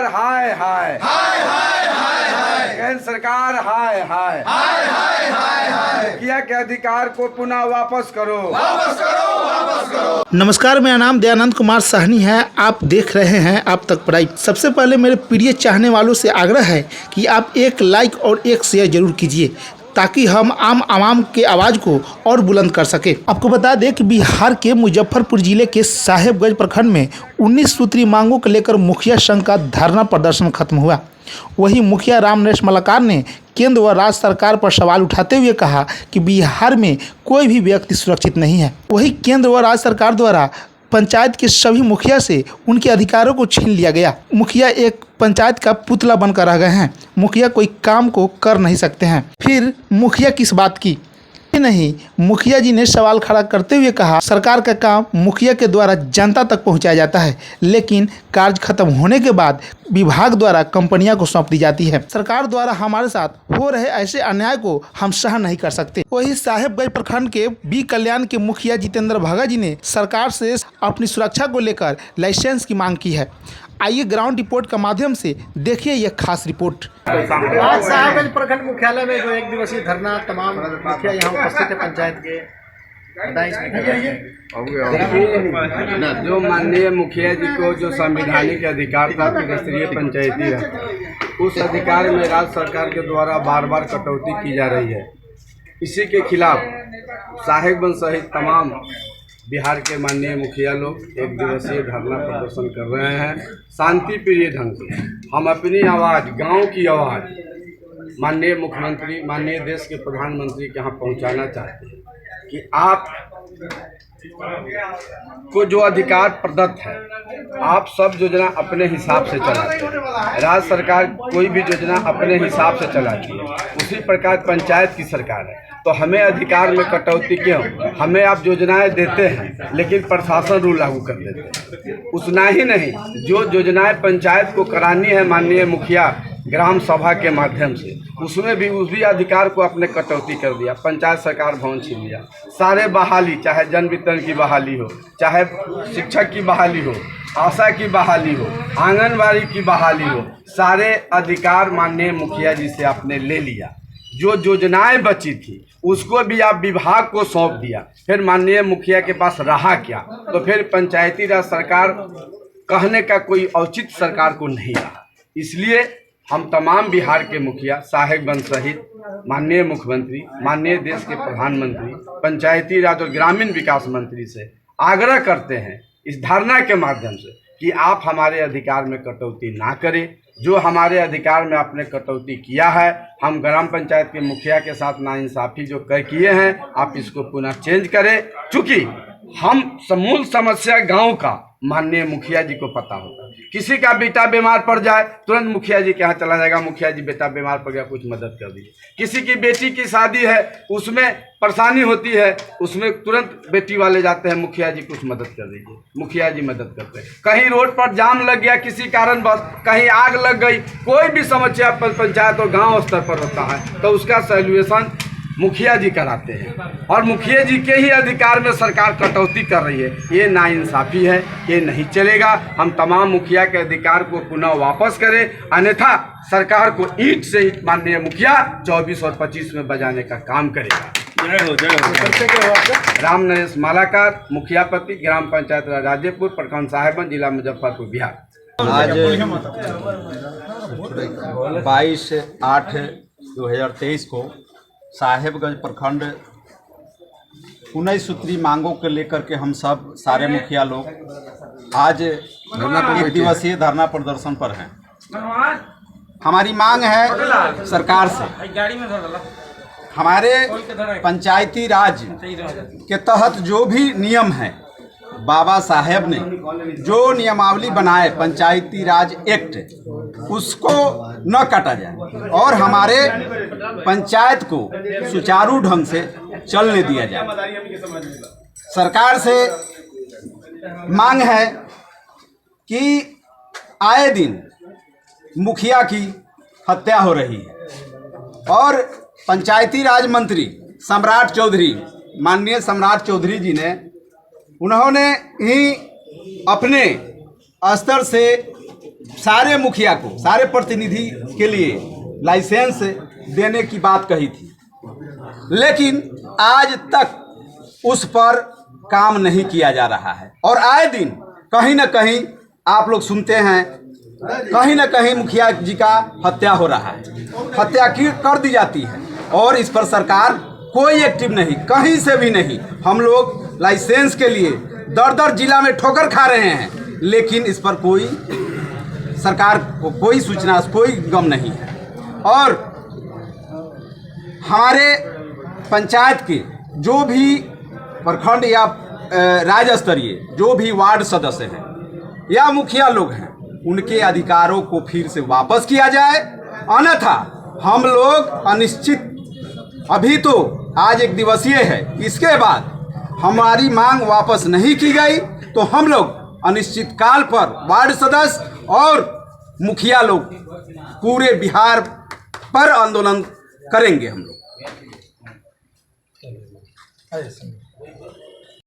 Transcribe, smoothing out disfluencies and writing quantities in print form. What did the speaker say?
सरकार हाय हाय हाय हाय हाय हाय केंद्र सरकार हाय हाय हाय हाय हाय हाय मुखिया के अधिकार को पुनः वापस करो, वापस करो, वापस करो। नमस्कार, मेरा नाम दयानंद कुमार साहनी है। आप देख रहे हैं आप तक पढ़ाई। सबसे पहले मेरे प्रिय चाहने वालों से आग्रह है कि आप एक लाइक और एक शेयर जरूर कीजिए ताकि हम आम आवाम के आवाज़ को और बुलंद कर सके। आपको बता दें कि बिहार के मुजफ्फरपुर जिले के साहेबगंज प्रखंड में 19 सूत्री मांगों को लेकर मुखिया संघ का धरना प्रदर्शन खत्म हुआ। वहीं मुखिया राम नरेश मलाकार ने केंद्र व राज्य सरकार पर सवाल उठाते हुए कहा कि बिहार में कोई भी व्यक्ति सुरक्षित नहीं है। वहीं केंद्र व राज्य सरकार द्वारा पंचायत के सभी मुखिया से उनके अधिकारों को छीन लिया गया। मुखिया एक पंचायत का पुतला बनकर रह गए हैं। मुखिया कोई काम को कर नहीं सकते हैं। फिर मुखिया किस बात की नहीं, मुखिया जी ने सवाल खड़ा करते हुए कहा सरकार का काम मुखिया के द्वारा जनता तक पहुंचाया जाता है, लेकिन कार्य खत्म होने के बाद विभाग द्वारा कंपनियां को सौंप दी जाती है। सरकार द्वारा हमारे साथ हो रहे ऐसे अन्याय को हम सहन नहीं कर सकते। वही साहेबगंज प्रखंड के बी कल्याण के मुखिया जितेंद्र भगत जी ने सरकार से अपनी सुरक्षा को लेकर लाइसेंस की मांग की है। आइए ग्राउंड रिपोर्ट के माध्यम से देखिए यह खास रिपोर्ट। आज साहेबगंज प्रखंड मुख्यालय में जो एक दिवसीय धरना तमाम मुखिया यहाँ उपस्थित है पंचायत के जो माननीय मुखिया जी को जो संवैधानिक अधिकार था त्रिस्तरीय पंचायती राज, उस अधिकार में राज्य सरकार के द्वारा बार बार कटौती की जा रही है। इसी के खिलाफ साहेबगंज सहित तमाम बिहार के माननीय मुखिया लोग एक दिवसीय धरना प्रदर्शन कर रहे हैं। शांति प्रिय ढंग से हम अपनी आवाज़, गांव की आवाज़ माननीय मुख्यमंत्री, माननीय देश के प्रधानमंत्री के यहाँ पहुंचाना चाहते हैं कि आप को जो अधिकार प्रदत्त है, आप सब योजना अपने हिसाब से चलाते हैं। राज्य सरकार कोई भी योजना अपने हिसाब से चलाती है, उसी प्रकार पंचायत की सरकार है। तो हमें अधिकार में कटौती क्यों? हमें आप योजनाएं देते हैं लेकिन प्रशासन रूल लागू कर देते हैं। उतना ही नहीं, जो योजनाएं पंचायत को करानी है माननीय मुखिया ग्राम सभा के माध्यम से, उसमें भी उस भी अधिकार को आपने कटौती कर दिया। पंचायत सरकार भवन छीन लिया। सारे बहाली, चाहे जन वितरण की बहाली हो, चाहे शिक्षक की बहाली हो, आशा की बहाली हो, आंगनबाड़ी की बहाली हो, सारे अधिकार माननीय मुखिया जी से आपने ले लिया। जो योजनाएं बची थी उसको भी आप विभाग को सौंप दिया। फिर माननीय मुखिया के पास रहा क्या? तो फिर पंचायती राज सरकार कहने का कोई औचित्य सरकार को नहीं रहा। इसलिए हम तमाम बिहार के मुखिया, साहेबगंज सहित माननीय मुख्यमंत्री, माननीय देश के प्रधानमंत्री, पंचायती राज और ग्रामीण विकास मंत्री से आग्रह करते हैं इस धरना के माध्यम से कि आप हमारे अधिकार में कटौती ना करें। जो हमारे अधिकार में आपने कटौती किया है, हम ग्राम पंचायत के मुखिया के साथ नाइंसाफ़ी जो किए हैं, आप इसको पुनः चेंज करें। चूँकि हम मूल समस्या गांव का माननीय मुखिया जी को पता होगा। किसी का बेटा बीमार पड़ जाए तुरंत मुखिया जी के यहाँ चला जाएगा, मुखिया जी बेटा बीमार पड़ गया, कुछ मदद कर दीजिए। किसी की बेटी की शादी है, उसमें परेशानी होती है, उसमें तुरंत बेटी वाले जाते हैं, मुखिया जी कुछ मदद कर दीजिए, मुखिया जी मदद करते हैं। कहीं रोड पर जाम लग गया किसी कारणवश, कहीं आग लग गई, कोई भी समस्या पंचायत और गाँव स्तर पर होता है तो उसका सॉल्यूशन मुखिया जी कराते हैं। और मुखिया जी के ही अधिकार में सरकार कटौती कर रही है, ये नाइंसाफ़ी है, ये नहीं चलेगा। हम तमाम मुखिया के अधिकार को पुनः वापस करें, अन्यथा सरकार को ईंट से ईंट माननीय मुखिया 24 और 25 में बजाने का काम करेगा। राम नरेश मलाकार, मुखिया पति, ग्राम पंचायत राजेपुर, प्रखंड साहेबगंज, जिला मुजफ्फरपुर, बिहार। आज 22/8/2023 को साहेबगंज प्रखंड 19 सूत्री मांगों को लेकर के हम सब सारे मुखिया लोग आज एक दिवसीय धरना प्रदर्शन पर हैं। हमारी मांग है सरकार से, हमारे पंचायती राज के तहत जो भी नियम है, बाबा साहेब ने जो नियमावली बनाए पंचायती राज एक्ट, उसको न काटा जाए और हमारे पंचायत को सुचारू ढंग से चलने दिया जाए। सरकार से मांग है कि आए दिन मुखिया की हत्या हो रही है और पंचायती राज मंत्री सम्राट चौधरी, माननीय सम्राट चौधरी जी ने, उन्होंने ही अपने स्तर से सारे मुखिया को, सारे प्रतिनिधि के लिए लाइसेंस देने की बात कही थी, लेकिन आज तक उस पर काम नहीं किया जा रहा है। और आए दिन कहीं ना कहीं आप लोग सुनते हैं, कहीं ना कहीं मुखिया जी का हत्या हो रहा है, हत्या कर दी जाती है और इस पर सरकार कोई एक्टिव नहीं, कहीं से भी नहीं। हम लोग लाइसेंस के लिए दर दर जिला में ठोकर खा रहे हैं, लेकिन इस पर कोई सरकार को कोई सूचना, कोई गम नहीं है। और हमारे पंचायत के जो भी प्रखंड या राज्य स्तरीय जो भी वार्ड सदस्य हैं या मुखिया लोग हैं, उनके अधिकारों को फिर से वापस किया जाए, अन्यथा हम लोग अनिश्चित, अभी तो आज एक दिवसीय है, इसके बाद हमारी मांग वापस नहीं की गई तो हम लोग अनिश्चित काल पर वार्ड सदस्य और मुखिया लोग पूरे बिहार पर आंदोलन करेंगे हम लोग।